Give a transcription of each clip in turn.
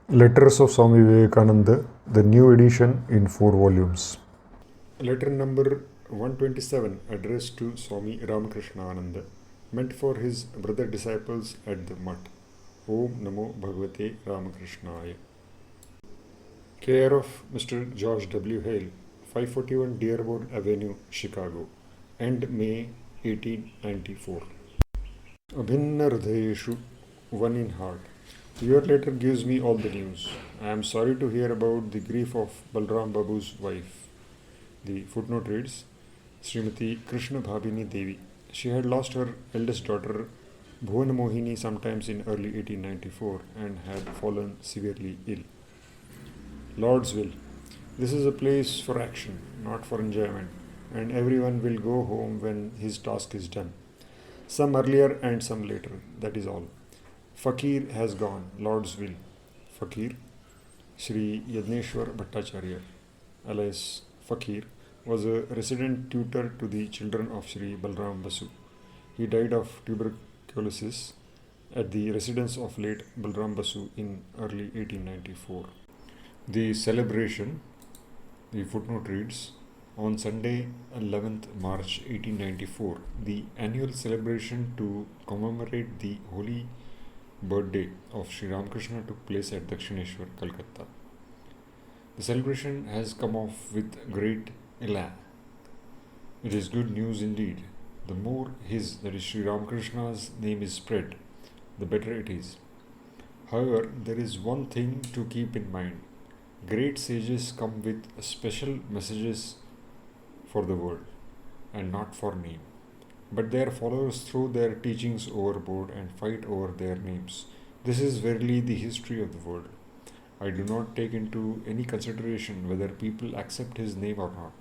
Letters of Swami Vivekananda, the new edition in 4 volumes. Letter number 127, addressed to Swami Ramakrishnananda, meant for his brother disciples at the Mutt. Om Namo Bhagavate Ramakrishnaya. Care of Mr. George W. Hale, 541 Dearborn Avenue, Chicago, end May 1894. Abhinna Hridayeshu, one in heart. Your letter gives me all the news. I am sorry to hear about the grief of Balram Babu's wife. The footnote reads, Srimati Krishna Bhabini Devi. She had lost her eldest daughter Bhuvan Mohini sometimes in early 1894 and had fallen severely ill. Lord's will. This is a place for action, not for enjoyment, and everyone will go home when his task is done. Some earlier and some later, that is all. Fakir has gone, Lord's will. Fakir, Sri Yadneshwar Bhattacharya, alias Fakir, was a resident tutor to the children of Sri Balram Basu. He died of tuberculosis at the residence of late Balram Basu in early 1894. The celebration, the footnote reads, on Sunday 11th March 1894, the annual celebration to commemorate the holy birthday of Sri Ramakrishna took place at Dakshineshwar, Calcutta. The celebration has come off with great élan. It is good news indeed. The more his, that is Sri Ramakrishna's name is spread, the better it is. However, there is one thing to keep in mind. Great sages come with special messages for the world and not for name. But their followers throw their teachings overboard and fight over their names. This is verily the history of the world. I do not take into any consideration whether people accept his name or not,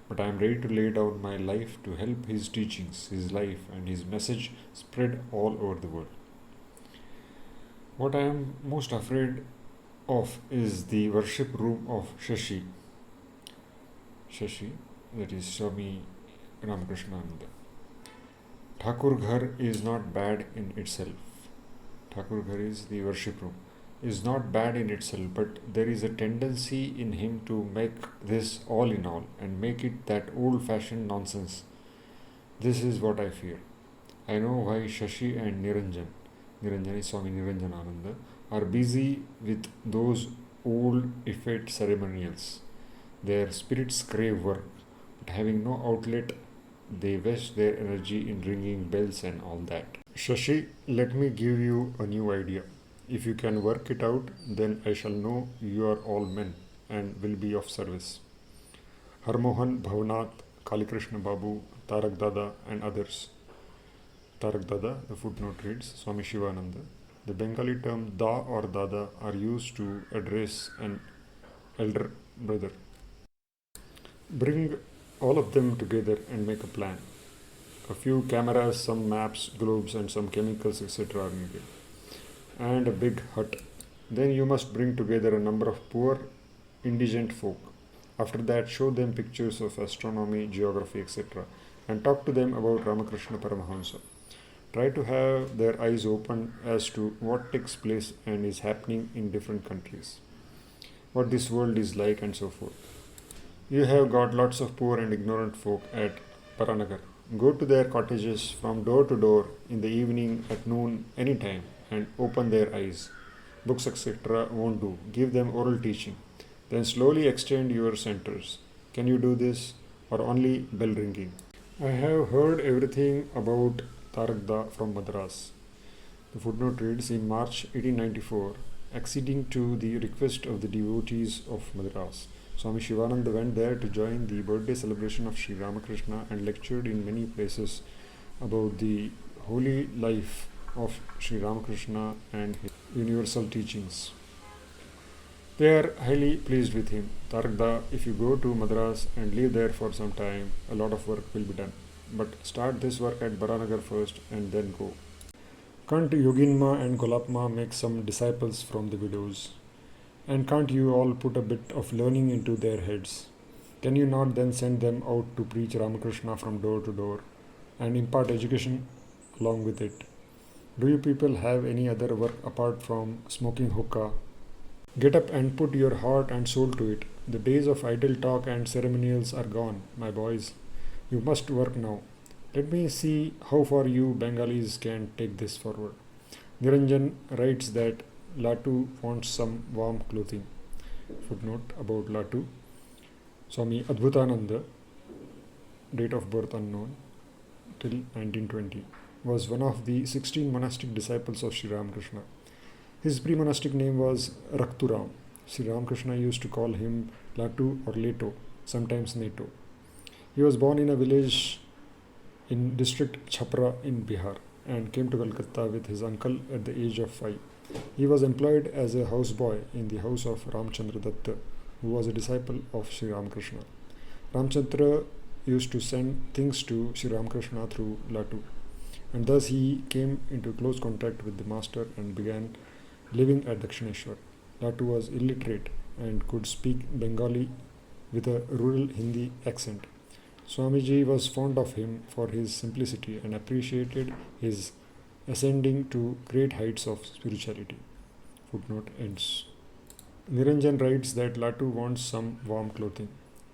but I am ready to lay down my life to help his teachings, his life, and his message spread all over the world. What I am most afraid of is the worship room of Shashi. Shashi, that is Swami Ramakrishnananda. Thakur Ghar is not bad in itself. Thakur Ghar is the worship room. Is not bad in itself, but there is a tendency in him to make this all in all and make it that old-fashioned nonsense. This is what I fear. I know why Shashi and Niranjan is Swami Niranjanananda, are busy with those old effete ceremonials. Their spirits crave work, but having no outlet, they waste their energy in ringing bells and all that. Shashi, let me give you a new idea. If you can work it out, then I shall know you are all men and will be of service. Harmohan Bhavnath, Kalikrishna Babu, Tarak Dada and others. Tarak Dada, the footnote reads, Swami Shivananda. The Bengali term Da or Dada are used to address an elder brother. Bring all of them together and make a plan. A few cameras, some maps, globes, and some chemicals, etc. are needed. And a big hut. Then you must bring together a number of poor, indigent folk. After that, show them pictures of astronomy, geography, etc. and talk to them about Ramakrishna Paramahansa. Try to have their eyes open as to what takes place and is happening in different countries, what this world is like, and so forth. You have got lots of poor and ignorant folk at Paranagar. Go to their cottages from door to door in the evening, at noon, any time, and open their eyes. Books, etc. won't do. Give them oral teaching. Then slowly extend your centers. Can you do this, or only bell ringing? I have heard everything about Tarakda from Madras. The footnote reads, in March 1894, acceding to the request of the devotees of Madras, Swami Shivananda went there to join the birthday celebration of Sri Ramakrishna and lectured in many places about the holy life of Sri Ramakrishna and his universal teachings. They are highly pleased with him. Tarakda, if you go to Madras and live there for some time, a lot of work will be done. But start this work at Baranagar first and then go. Can't Yoginma and Golapma make some disciples from the widows? And can't you all put a bit of learning into their heads? Can you not then send them out to preach Ramakrishna from door to door and impart education along with it? Do you people have any other work apart from smoking hookah Get up and put your heart and soul to it. The days of idle talk and ceremonials are gone, my boys. You must work now. Let me see how far you Bengalis can take this forward. Niranjan writes that Latu wants some warm clothing. Footnote about Latu. Swami Adbhutananda, date of birth unknown, till 1920, was one of the 16 monastic disciples of Sri Ramakrishna. His pre-monastic name was Rakturam. Sri Ramakrishna used to call him Latu or Leto, sometimes Neto. He was born in a village in district Chhapra in Bihar and came to Calcutta with his uncle at the age of 5. He was employed as a houseboy in the house of Ramchandra Datta, who was a disciple of Sri Ramakrishna. Ramchandra used to send things to Sri Ramakrishna through Latu, and thus he came into close contact with the master and began living at Dakshineshwar. Latu was illiterate and could speak Bengali with a rural Hindi accent. Swamiji was fond of him for his simplicity and appreciated his ascending to great heights of spirituality. Footnote ends. Niranjan writes that Latu wants some warm clothing.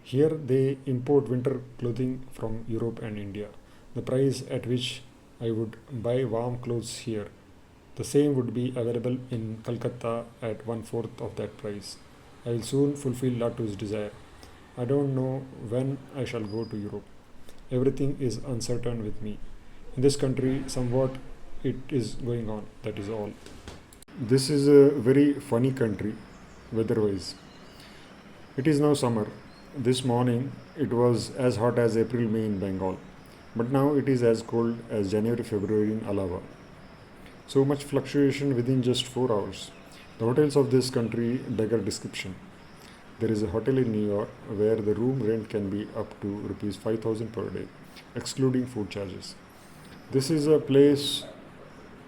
Here they import winter clothing from Europe and India. The price at which I would buy warm clothes here, the same would be available in Calcutta at 1/4 of that price. I will soon fulfill Latu's desire. I don't know when I shall go to Europe. Everything is uncertain with me. In this country, somewhat it is going on, that is all. This is a very funny country, weather-wise. It is now summer. This morning it was as hot as April, May in Bengal. But now it is as cold as January, February in Allahabad. So much fluctuation within just 4 hours. The hotels of this country beggar description. There is a hotel in New York where the room rent can be up to rupees 5,000 per day, excluding food charges. This is a place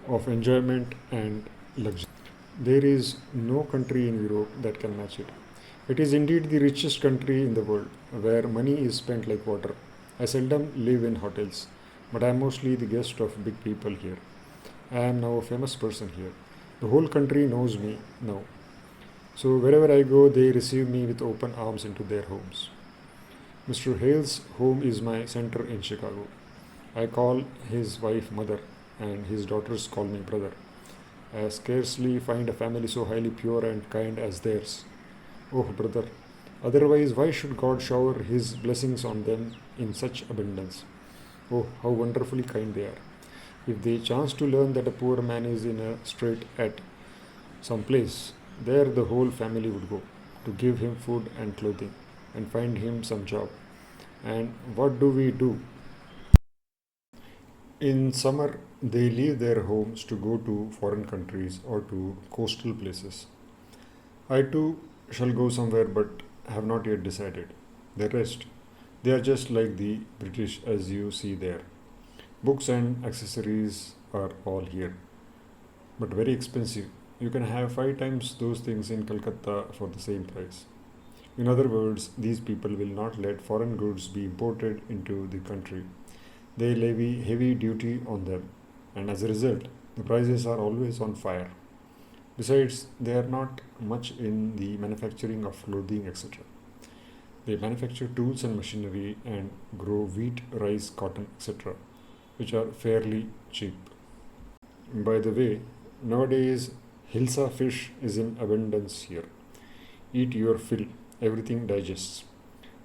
of enjoyment and luxury. There is no country in Europe that can match it. It is indeed the richest country in the world, where money is spent like water. I seldom live in hotels, but I am mostly the guest of big people here. I am now a famous person here. The whole country knows me now. So wherever I go, they receive me with open arms into their homes. Mr. Hale's home is my center in Chicago. I call his wife mother, and his daughters call me brother. I scarcely find a family so highly pure and kind as theirs. Oh, brother, otherwise why should God shower his blessings on them in such abundance? Oh, how wonderfully kind they are. If they chance to learn that a poor man is in a strait at some place, there the whole family would go to give him food and clothing and find him some job. And what do we do? In summer, they leave their homes to go to foreign countries or to coastal places. I too shall go somewhere but have not yet decided. The rest, they are just like the British as you see there. Books and accessories are all here, but very expensive. You can have 5 times those things in Calcutta for the same price. In other words, these people will not let foreign goods be imported into the country. They levy heavy duty on them, and as a result, the prices are always on fire. Besides, they are not much in the manufacturing of clothing, etc. They manufacture tools and machinery and grow wheat, rice, cotton, etc., which are fairly cheap. By the way, nowadays hilsa fish is in abundance here. Eat your fill, everything digests.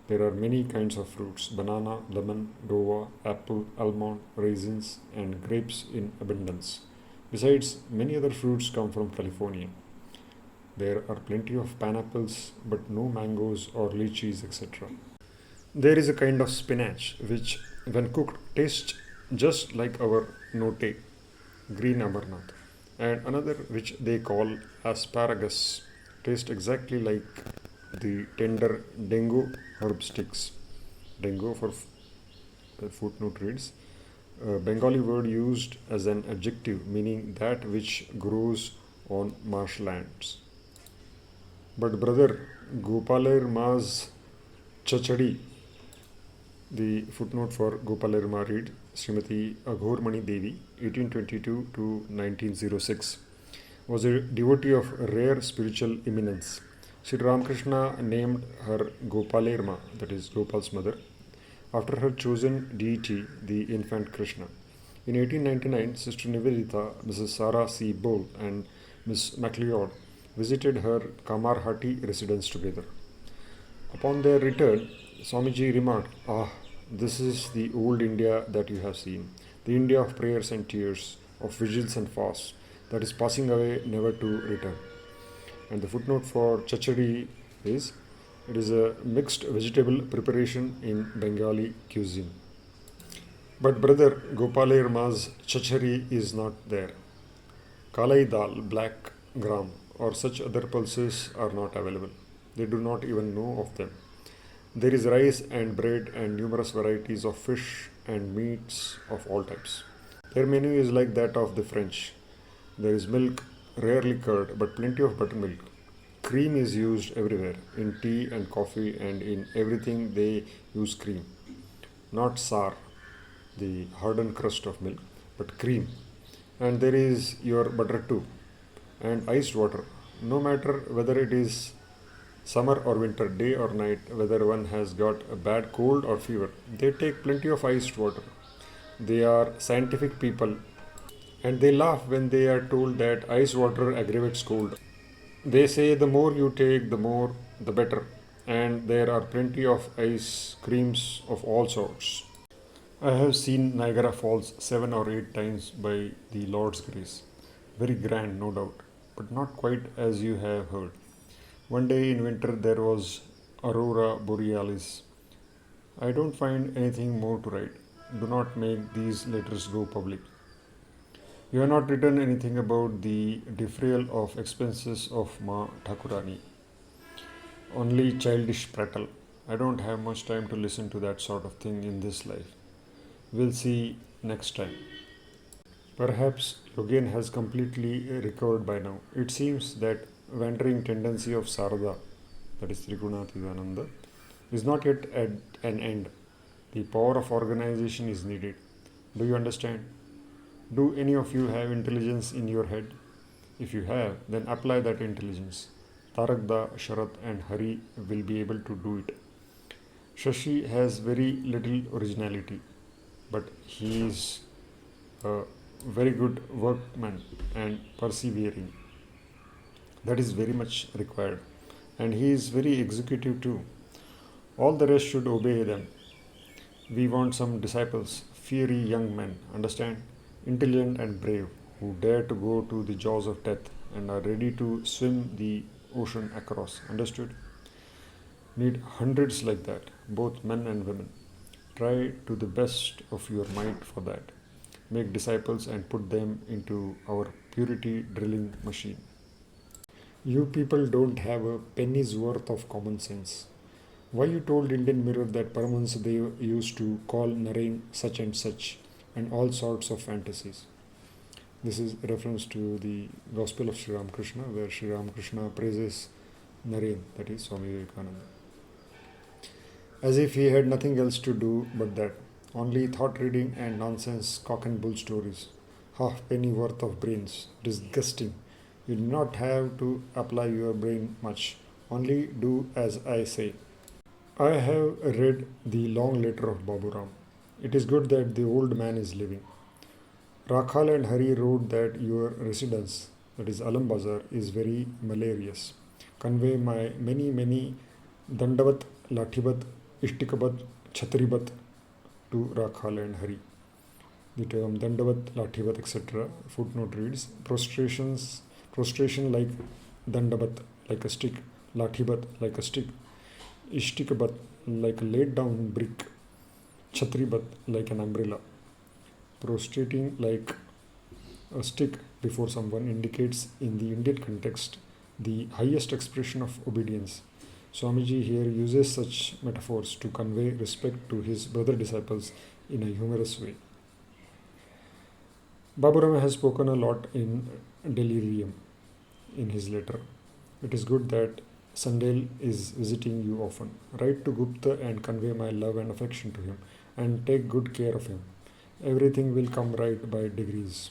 There are many kinds of fruits: banana, lemon, guava, apple, almond, raisins, and grapes in abundance. Besides, many other fruits come from California. There are plenty of pineapples, but no mangoes or lychees, etc. There is a kind of spinach which, when cooked, tastes just like our note, green amarnath, and another which they call asparagus, tastes exactly like the tender dengo herb sticks. Dengo, for footnote reads, a Bengali word used as an adjective meaning that which grows on marshlands. But brother, Gopaler Ma's Chachadi, the footnote for Gopaler Ma Srimati Aghormani Devi, 1822 to 1906, was a devotee of rare spiritual eminence. Sri Ramakrishna named her Gopalerma, that is Gopal's mother, after her chosen deity, the infant Krishna. In 1899, Sister Nivedita, Mrs. Sarah C. Bowl, and Miss MacLeod visited her Kamarhati residence together. Upon their return, Swamiji remarked, "Ah, this is the old India that you have seen, the India of prayers and tears, of vigils and fasts, that is passing away never to return." And the footnote for chachari is, it is a mixed vegetable preparation in Bengali cuisine. But brother Gopalerma's chachari is not there. Kalai dal, black gram, or such other pulses are not available. They do not even know of them. There is rice and bread and numerous varieties of fish and meats of all types. Their menu is like that of the French. There is milk, rarely curd, but plenty of buttermilk. Cream is used everywhere, in tea and coffee, and in everything they use cream. Not sour, the hardened crust of milk, but cream. And there is your butter too, and iced water. No matter whether it is summer or winter, day or night, whether one has got a bad cold or fever, they take plenty of iced water. They are scientific people, and they laugh when they are told that ice water aggravates cold. They say the more you take, the better, and there are plenty of ice creams of all sorts. I have seen Niagara Falls 7 or 8 times by the Lord's grace. Very grand, no doubt, but not quite as you have heard. One day in winter there was Aurora Borealis. I don't find anything more to write. Do not make these letters go public. You have not written anything about the defrayal of expenses of Ma Thakurani. Only childish prattle. I don't have much time to listen to that sort of thing in this life. We'll see next time. Perhaps Yogen has completely recovered by now. It seems that wandering tendency of Sarada, that is Trigunatidananda, is not yet at an end. The power of organization is needed. Do you understand? Do any of you have intelligence in your head? If you have, then apply that intelligence. Tarakda, Sharat, and Hari will be able to do it. Shashi has very little originality, but he is a very good workman and persevering. That is very much required. And he is very executive too. All the rest should obey them. We want some disciples, fiery young men, understand? Intelligent and brave, who dare to go to the jaws of death and are ready to swim the ocean across, understood? Need hundreds like that, both men and women. Try to the best of your might for that. Make disciples and put them into our purity drilling machine. You people don't have a penny's worth of common sense. Why you told Indian Mirror that Paramahansa Deva used to call Narain such and all sorts of fantasies? This is a reference to the Gospel of Sri Ramakrishna, where Sri Ramakrishna praises Narain, that is Swami Vivekananda. As if he had nothing else to do but that. Only thought reading and nonsense cock and bull stories. Half penny worth of brains. Disgusting. You do not have to apply your brain much. Only do as I say. I have read the long letter of Baburam. It is good that the old man is living. Rakhal and Hari wrote that your residence, that is Alam Bazar, is very malarious. Convey my many Dandavat, Lathibat, Ishtikabat, Chhatribat to Rakhal and Hari. The term Dandavat, Lathibat, etc. footnote reads, prostration like Dandavat, like a stick, Lathibat, like a stick, Ishtikabat, like a laid down brick, Chhatribat, like an umbrella. Prostrating like a stick before someone indicates in the Indian context the highest expression of obedience. Swamiji here uses such metaphors to convey respect to his brother disciples in a humorous way. Baburam has spoken a lot in delirium in his letter. It is good that Sandel is visiting you often. Write to Gupta and convey my love and affection to him, and take good care of him. Everything will come right by degrees.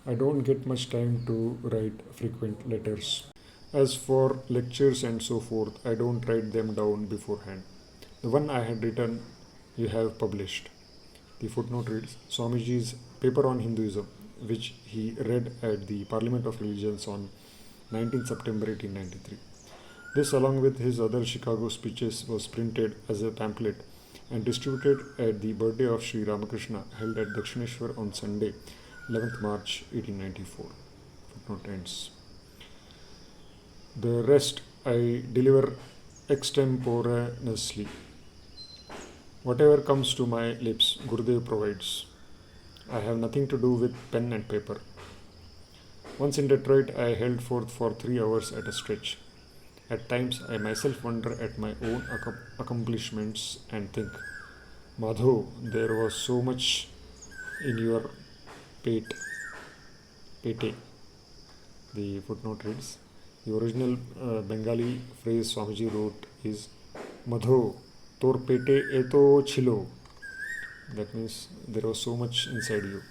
I don't get much time to write frequent letters. As for lectures and so forth, I don't write them down beforehand. The one I had written, you have published. The footnote reads Swamiji's paper on Hinduism, which he read at the Parliament of Religions on 19 September 1893. This, along with his other Chicago speeches, was printed as a pamphlet and distributed at the birthday of Sri Ramakrishna held at Dakshineshwar on Sunday, 11th March 1894. Footnote ends. The rest I deliver extemporaneously. Whatever comes to my lips, Gurudev provides. I have nothing to do with pen and paper. Once in Detroit, I held forth for 3 hours at a stretch. At times, I myself wonder at my own accomplishments and think, Madho, there was so much in your pate. The footnote reads, the original Bengali phrase Swamiji wrote is, Madho, tor pete eto chilo. That means there was so much inside you.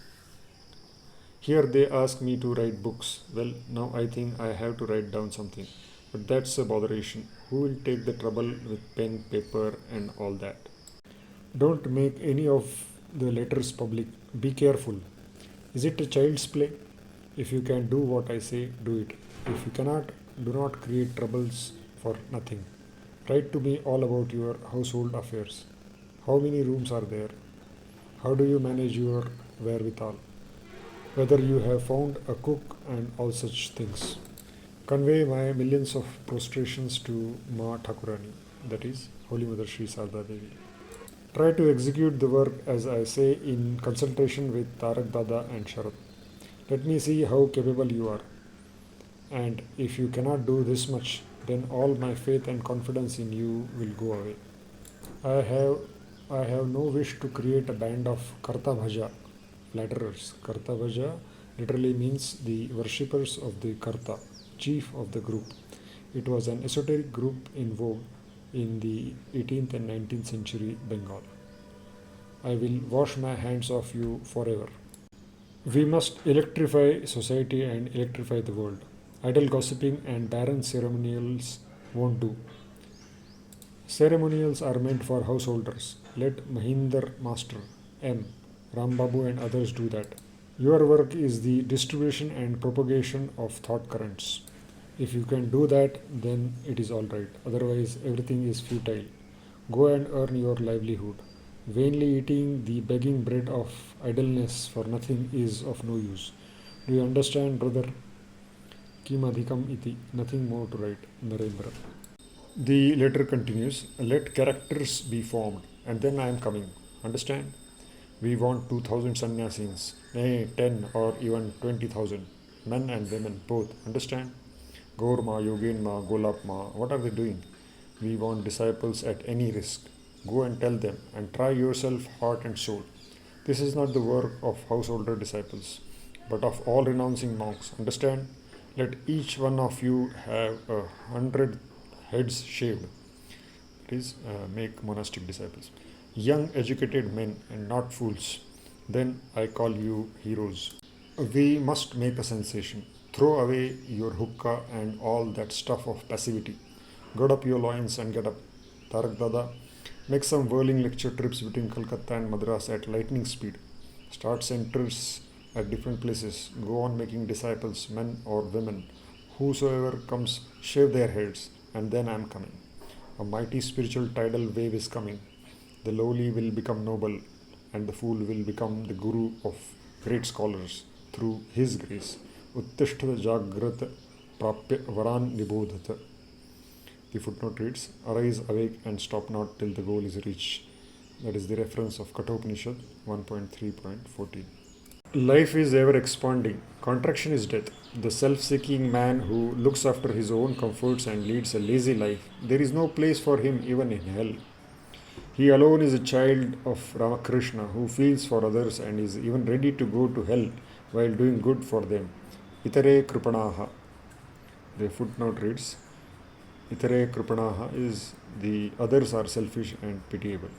Here they ask me to write books. Well, now I think I have to write down something. But that's a botheration. Who will take the trouble with pen, paper, and all that? Don't make any of the letters public. Be careful. Is it a child's play? If you can do what I say, do it. If you cannot, do not create troubles for nothing. Write to me all about your household affairs. How many rooms are there? How do you manage your wherewithal? Whether you have found a cook and all such things. Convey my millions of prostrations to Ma Thakurani, that is, Holy Mother Sri Sarda Devi. Try to execute the work as I say in consultation with Tarak Dada and Sharat. Let me see how capable you are. And if you cannot do this much, then all my faith and confidence in you will go away. I have no wish to create a band of Karta Bhaja, flatterers. Karta Bhaja literally means the worshippers of the Karta, chief of the group. It was an esoteric group in vogue in the 18th and 19th century Bengal. I will wash my hands of you forever. We must electrify society and electrify the world. Idle gossiping and barren ceremonials won't do. Ceremonials are meant for householders. Let Mahinder Master, M. Rambabu and others do that. Your work is the distribution and propagation of thought currents. If you can do that, then it is all right. Otherwise, everything is futile. Go and earn your livelihood. Vainly eating the begging bread of idleness for nothing is of no use. Do you understand, brother? Kim adhikam iti. Nothing more to write. Narendra. The letter continues. Let characters be formed, and then I am coming. Understand? We want 2,000 sannyasins, nay, 10 or even 20,000, men and women both. Understand? Gaurma, Yogenma, Golapma, what are they doing? We want disciples at any risk. Go and tell them, and try yourself heart and soul. This is not the work of householder disciples, but of all renouncing monks. Understand? Let each one of you have 100 heads shaved. That is, make monastic disciples. Young educated men and not fools. Then I call you heroes. We must make a sensation. Throw away your hookah and all that stuff of passivity. Gird up your loins and get up. Tarak Dada, make some whirling lecture trips between Calcutta and Madras at lightning speed. Start centers at different places. Go on making disciples, men or women. Whosoever comes, shave their heads, and then I am coming. A mighty spiritual tidal wave is coming. The lowly will become noble, and the fool will become the guru of great scholars through his grace. Uttishtha Jagrat Prapya Varan Nibodhata. The footnote reads, arise, awake, and stop not till the goal is reached. That is the reference of Kathopanishad 1.3.14. Life is ever expanding. Contraction is death. The self-seeking man who looks after his own comforts and leads a lazy life, there is no place for him even in hell. He alone is a child of Ramakrishna who feels for others and is even ready to go to hell while doing good for them. Itare Kripanaha. The footnote reads, Itare Kripanaha is the others are selfish and pitiable.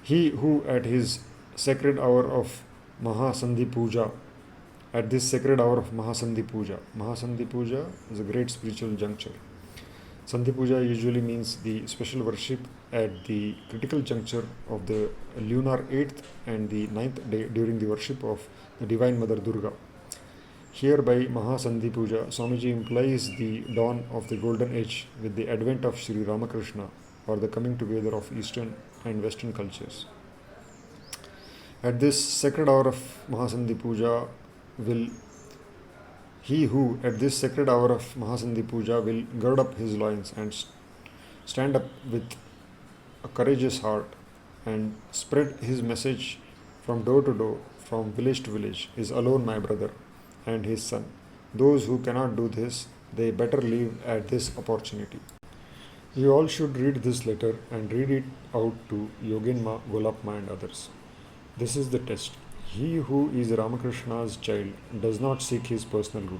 He who at his sacred hour of Mahasandhi Puja at this sacred hour of Mahasandhi Puja. Mahasandhi Puja is a great spiritual juncture. Sandhi Puja usually means the special worship at the critical juncture of the lunar 8th and the 9th day during the worship of the Divine Mother Durga. Here by Mahasandhi Puja, Swamiji implies the dawn of the golden age with the advent of Sri Ramakrishna, or the coming together of Eastern and Western cultures. At this sacred hour of Mahasandhi Puja will he who at this sacred hour of Mahasandhi Puja will gird up his loins and stand up with a courageous heart and spread his message from door to door, from village to village, is alone my brother and his son. Those who cannot do this, they better leave at this opportunity. You all should read this letter and read it out to Yoginma, Golapma and others. This is the test. He who is Ramakrishna's child does not seek his personal good.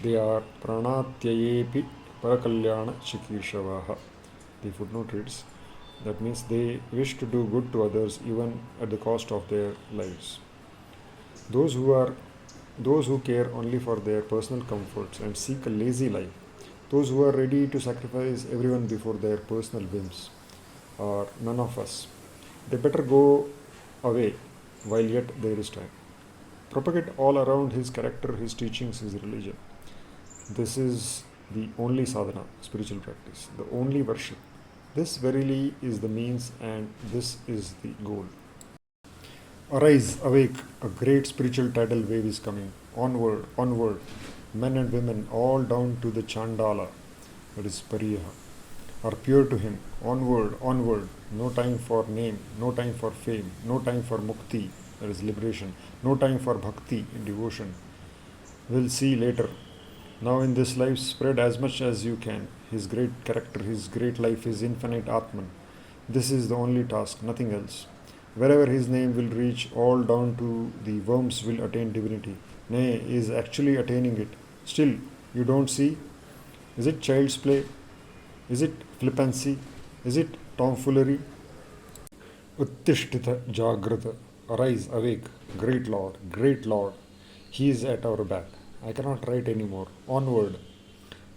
They are pranatyayepi parakalyana chikishavaha. The footnote reads, that means they wish to do good to others even at the cost of their lives. Those who care only for their personal comforts and seek a lazy life, those who are ready to sacrifice everyone before their personal whims, are none of us. They better go away while yet there is time. Propagate all around his character, his teachings, his religion. This is the only sadhana, spiritual practice, the only worship. This verily is the means and this is the goal. Arise, awake, a great spiritual tidal wave is coming. Onward, onward, men and women, all down to the Chandala, that is Pariyaha, are pure to him. Onward, onward, no time for name, no time for fame, no time for mukti, that is liberation, no time for bhakti, devotion. We'll see later. Now in this life, spread as much as you can. His great character, his great life, his infinite Atman. This is the only task, nothing else. Wherever his name will reach, all down to the worms will attain divinity. Nay, is actually attaining it. Still, you don't see? Is it child's play? Is it flippancy? Is it tomfoolery? Uttishtita Jagrata. Arise, awake, great Lord. He is at our back. I cannot write any more. Onward.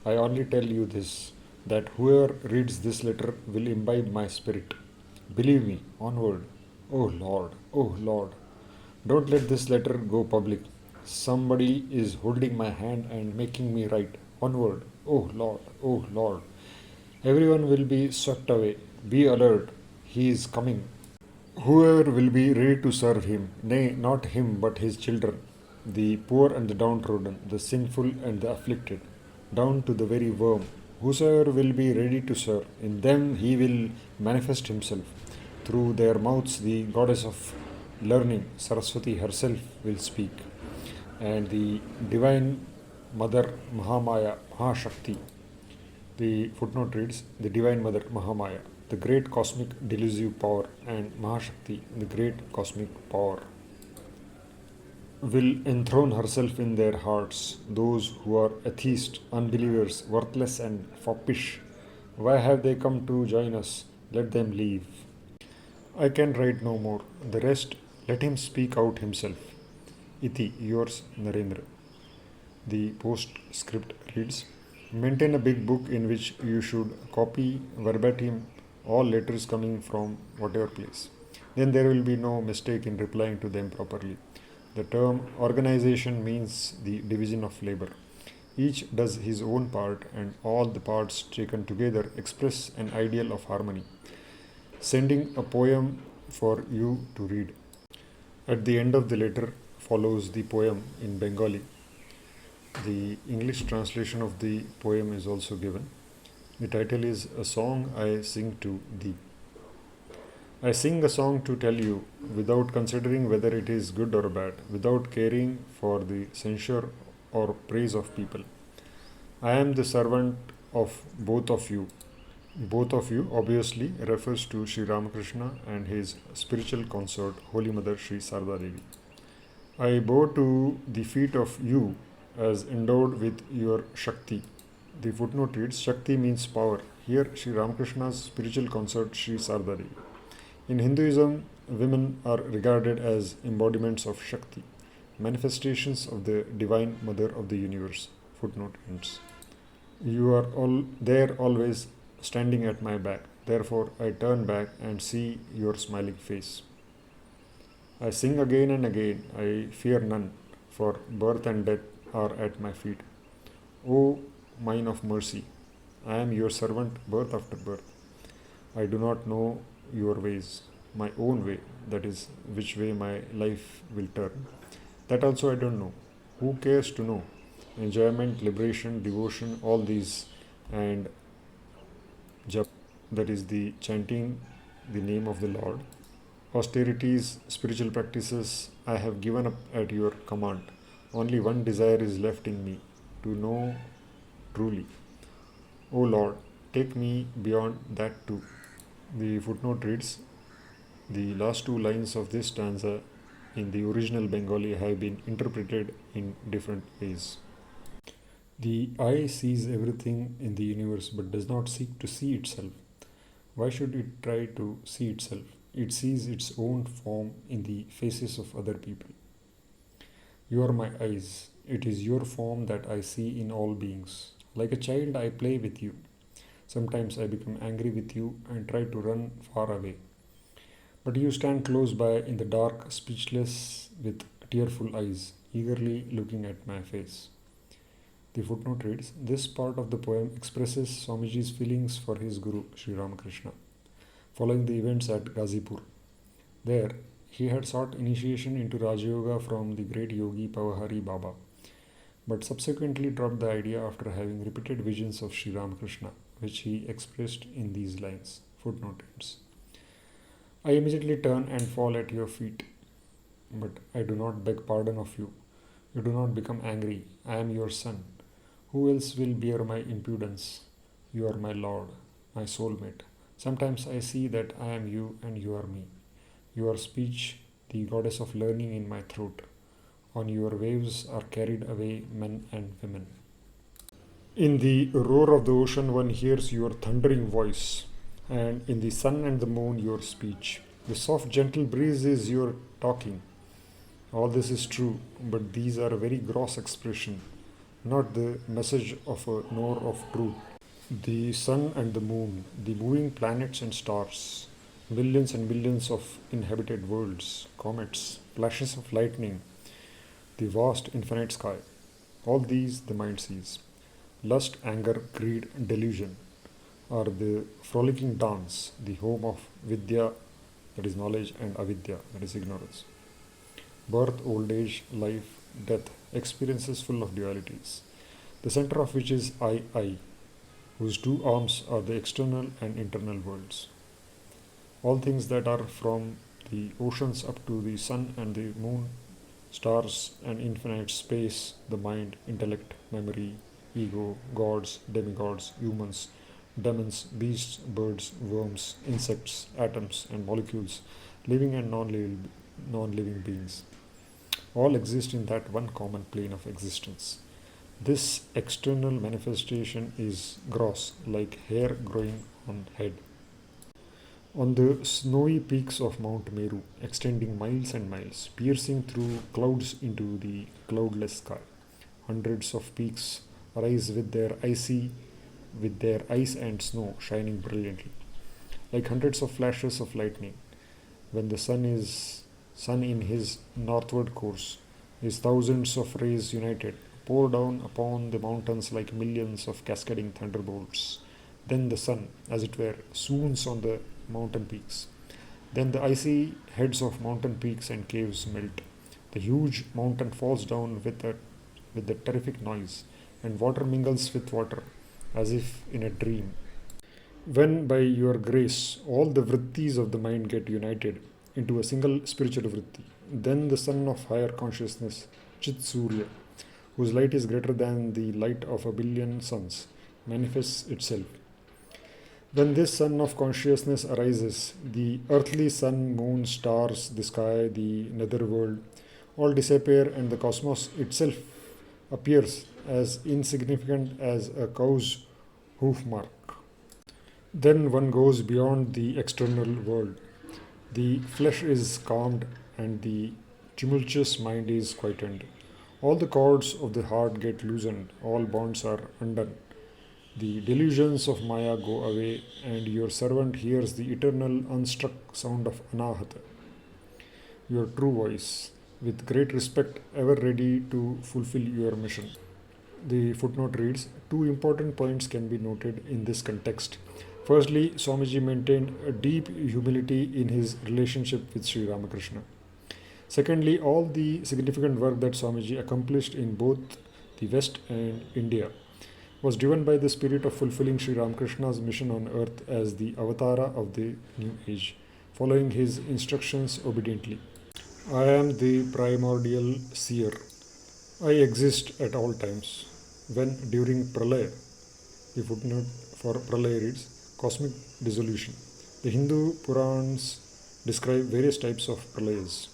I only tell you this, that whoever reads this letter will imbibe my spirit. Believe me, onward. Oh Lord. Don't let this letter go public. Somebody is holding my hand and making me write. Onward. Oh Lord. Everyone will be swept away. Be alert. He is coming. Whoever will be ready to serve him, nay, not him, but his children, the poor and the downtrodden, the sinful and the afflicted, down to the very worm, whosoever will be ready to serve, in them he will manifest himself. Through their mouths, the goddess of learning, Saraswati herself, will speak. And the Divine Mother Mahamaya, Mahashakti, the footnote reads, the Divine Mother Mahamaya, the great cosmic delusive power, and Mahashakti, the great cosmic power, will enthrone herself in their hearts. Those who are atheists, unbelievers, worthless and foppish, why have they come to join us? Let them leave. I can write no more. The rest, let him speak out himself. Iti, yours, Narendra. The postscript reads, maintain a big book in which you should copy verbatim all letters coming from whatever place. Then there will be no mistake in replying to them properly. The term organization means the division of labor. Each does his own part, and all the parts taken together express an ideal of harmony. Sending a poem for you to read. At the end of the letter follows the poem in Bengali. The English translation of the poem is also given. The title is A Song I Sing to Thee. I sing a song to tell you, without considering whether it is good or bad, without caring for the censure or praise of people. I am the servant of both of you. Both of you obviously refers to Sri Ramakrishna and his spiritual consort, Holy Mother Sri Sarada Devi. I bow to the feet of you as endowed with your Shakti. The footnote reads, Shakti means power. Here, Sri Ramakrishna's spiritual consort, Sri Sarada Devi. In Hinduism, women are regarded as embodiments of Shakti. manifestations of the Divine Mother of the Universe. Footnote ends. You are all there always standing at my back. Therefore, I turn back and see your smiling face. I sing again and again, I fear none, for birth and death are at my feet. O mine of mercy, I am your servant birth after birth. I do not know your ways, my own way, that is, which way my life will turn. That also I don't know. Who cares to know? Enjoyment, liberation, devotion, all these, and jap, that is the chanting the name of the Lord. Austerities, spiritual practices, I have given up at your command. Only one desire is left in me, to know truly. O Lord, take me beyond that too. The footnote reads, the last two lines of this stanza in the original Bengali have been interpreted in different ways. The eye sees everything in the universe but does not seek to see itself. Why should it try to see itself? It sees its own form in the faces of other people. You are my eyes. It is your form that I see in all beings. Like a child, I play with you. Sometimes I become angry with you and try to run far away. But you stand close by in the dark, speechless, with tearful eyes, eagerly looking at my face. The footnote reads, this part of the poem expresses Swamiji's feelings for his Guru, Sri Ramakrishna, following the events at Ghazipur. There, he had sought initiation into Raja Yoga from the great yogi Pavahari Baba, but subsequently dropped the idea after having repeated visions of Sri Ramakrishna, which he expressed in these lines. Footnote ends. I immediately turn and fall at your feet, but I do not beg pardon of you. You do not become angry. I am your son. Who else will bear my impudence? You are my Lord, my soulmate. Sometimes I see that I am you and you are me. Your speech, the goddess of learning in my throat. On your waves are carried away men and women. In the roar of the ocean one hears your thundering voice, and in the sun and the moon your speech. The soft gentle breeze is your talking. All this is true, but these are a very gross expression, not the message of a knower of truth. The sun and the moon, the moving planets and stars, millions and millions of inhabited worlds, comets, flashes of lightning, the vast infinite sky, all these the mind sees. Lust, anger, greed, delusion are the frolicking dance, the home of Vidya, that is knowledge, and Avidya, that is ignorance. Birth, old age, life, death, experiences full of dualities, the center of which is I, whose two arms are the external and internal worlds. All things that are from the oceans up to the sun and the moon, stars and infinite space, the mind, intellect, memory, ego, gods, demigods, humans, demons, beasts, birds, worms, insects, atoms and molecules, living and non-living beings, all exist in that one common plane of existence. This external manifestation is gross, like hair growing on head. On the snowy peaks of Mount Meru, extending miles and miles, piercing through clouds into the cloudless sky, hundreds of peaks rise with their ice and snow shining brilliantly, like hundreds of flashes of lightning. When the sun in his northward course is thousands of rays united, pour down upon the mountains like millions of cascading thunderbolts. Then the sun, as it were, swoons on the mountain peaks. Then the icy heads of mountain peaks and caves melt. The huge mountain falls down with a terrific noise, and water mingles with water, as if in a dream. When by your grace all the vrittis of the mind get united into a single spiritual vritti, then the sun of higher consciousness, Chit Surya, whose light is greater than the light of a billion suns, manifests itself. When this sun of consciousness arises, the earthly sun, moon, stars, the sky, the netherworld, all disappear, and the cosmos itself appears as insignificant as a cow's hoof mark. Then one goes beyond the external world. The flesh is calmed and the tumultuous mind is quietened. All the cords of the heart get loosened, all bonds are undone. The delusions of Maya go away, and your servant hears the eternal unstruck sound of Anahata, your true voice, with great respect, ever ready to fulfill your mission. The footnote reads, two important points can be noted in this context. Firstly, Swamiji maintained a deep humility in his relationship with Sri Ramakrishna. Secondly, all the significant work that Swamiji accomplished in both the West and India was driven by the spirit of fulfilling Sri Ramakrishna's mission on earth as the avatara of the new age, following his instructions obediently. I am the primordial seer. I exist at all times. When during Pralaya, the footnote for Pralaya reads, cosmic dissolution. The Hindu Purans describe various types of Pralayas,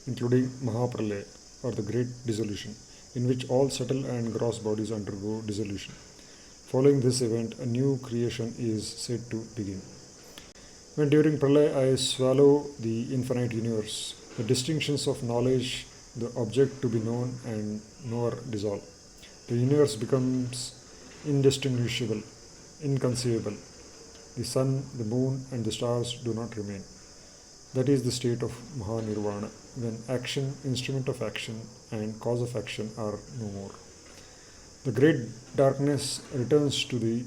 including Mahapralaya or the Great Dissolution, in which all subtle and gross bodies undergo dissolution. Following this event, a new creation is said to begin. When during Pralaya I swallow the infinite universe, the distinctions of knowledge, the object to be known and knower dissolve. The universe becomes indistinguishable, inconceivable. The sun, the moon, and the stars do not remain. That is the state of Mahanirvana, when action, instrument of action, and cause of action are no more. The great darkness returns to the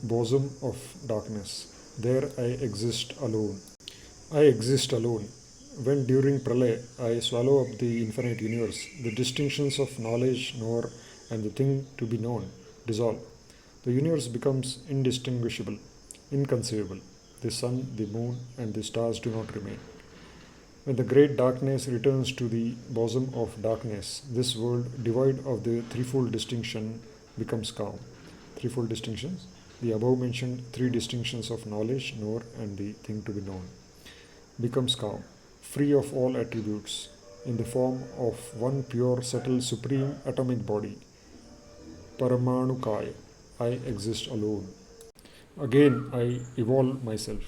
bosom of darkness. There I exist alone. I exist alone. When during Pralaya I swallow up the infinite universe, the distinctions of knowledge, knower, and the thing to be known dissolve. The universe becomes indistinguishable, inconceivable. The sun, the moon, and the stars do not remain. When the great darkness returns to the bosom of darkness, this world, devoid of the threefold distinction, becomes calm. Threefold distinctions? The above mentioned three distinctions of knowledge, knower, and the thing to be known. Becomes calm, free of all attributes, in the form of one pure, subtle, supreme atomic body. Paramanukaya. I exist alone. Again, I evolve myself.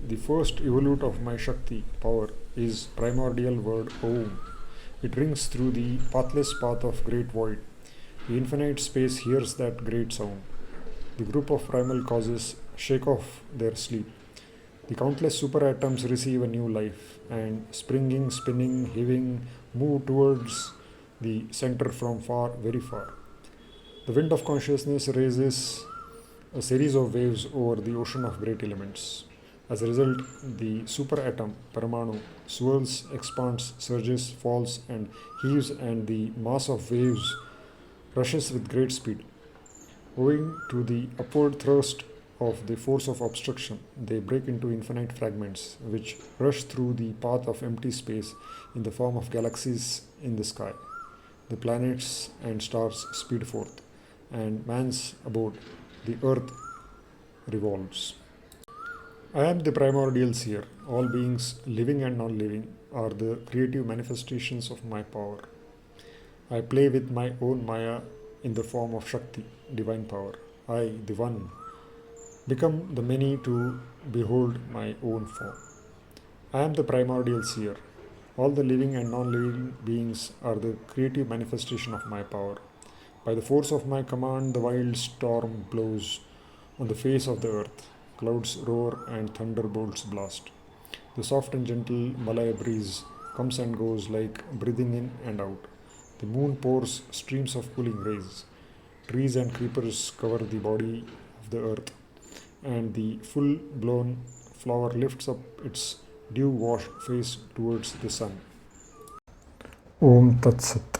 The first evolute of my Shakti, power, is primordial word Om. It rings through the pathless path of great void. The infinite space hears that great sound. The group of primal causes shake off their sleep. The countless superatoms receive a new life and, springing, spinning, heaving, move towards the center from far, very far. The wind of consciousness raises a series of waves over the ocean of great elements. As a result, the superatom, Paramanu, swirls, expands, surges, falls, and heaves, and the mass of waves rushes with great speed. Owing to the upward thrust of the force of obstruction, they break into infinite fragments, which rush through the path of empty space in the form of galaxies in the sky. The planets and stars speed forth, and man's abode, the earth, revolves. I am the primordial seer. All beings, living and non-living, are the creative manifestations of my power. I play with my own Maya in the form of Shakti, divine power. I, the one, become the many to behold my own form. I am the primordial seer. All the living and non-living beings are the creative manifestation of my power. By the force of my command, the wild storm blows on the face of the earth. Clouds roar and thunderbolts blast. The soft and gentle Malaya breeze comes and goes like breathing in and out. The moon pours streams of cooling rays. Trees and creepers cover the body of the earth, and the full-blown flower lifts up its dew-washed face towards the sun. Om Tat Sat.